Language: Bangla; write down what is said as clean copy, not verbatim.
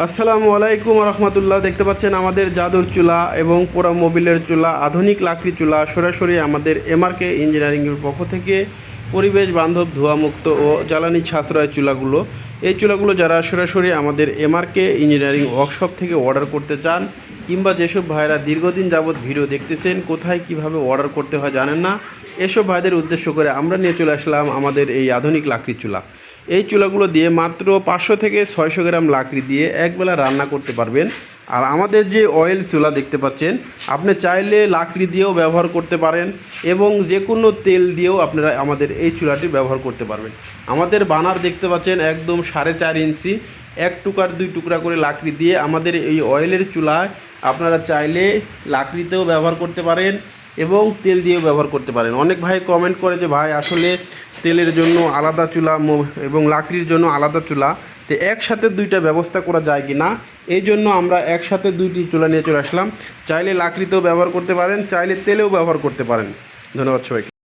আসসালামু আলাইকুম রহমতুল্লাহ। দেখতে পাচ্ছেন আমাদের জাদুর চুলা এবং পোড়া মোবিলের চুলা, আধুনিক লাকড়ি চুলা সরাসরি আমাদের এমআরকে ইঞ্জিনিয়ারিংয়ের পক্ষ থেকে পরিবেশ বান্ধব ধোঁয়ামুক্ত ও জ্বালানি সাশ্রয় চুলাগুলো। এই চুলাগুলো যারা সরাসরি আমাদের এমআরকে ইঞ্জিনিয়ারিং ওয়ার্কশপ থেকে অর্ডার করতে চান, কিংবা যেসব ভাইরা দীর্ঘদিন যাবৎ ভিডিও দেখতেছেন, কোথায় কিভাবে অর্ডার করতে হয় জানেন না, এসব ভাইদের উদ্দেশ্য করে আমরা নিয়ে চলে আসলাম আমাদের এই আধুনিক লাকড়ি চুলা। এই চুলাগুলো দিয়ে মাত্র 500 থেকে 600 গ্রাম লাকড়ি দিয়ে একবেলা রান্না করতে পারবেন। আর আমাদের যে অয়েল চুলা দেখতে পাচ্ছেন, আপনি চাইলে লাকড়ি দিয়েও ব্যবহার করতে পারেন এবং যে কোনো তেল দিয়েও আপনারা আমাদের এই চুলাটি ব্যবহার করতে পারবেন। আমাদের বানার দেখতে পাচ্ছেন একদম 4.5 ইঞ্চি, 1 টুকরা 2 টুকরা করে লাকড়ি দিয়ে আমাদের এই অয়েলের চুলায় আপনারা চাইলে লাকড়িতেও ব্যবহার করতে পারেন এবং তেল দিয়েও ব্যবহার করতে পারেন। অনেক ভাই কমেন্ট করে যে ভাই আসলে তেলের জন্য আলাদা চুলা এবং লাকড়ির জন্য আলাদা চুলা, তো একসাথে দুইটা ব্যবস্থা করা যায় কি না, এই জন্য আমরা একসাথে দুইটি চুলা নিয়ে চলে আসলাম। চাইলে লাকড়িতেও ব্যবহার করতে পারেন, চাইলে তেলেও ব্যবহার করতে পারেন। ধন্যবাদ সবাইকে।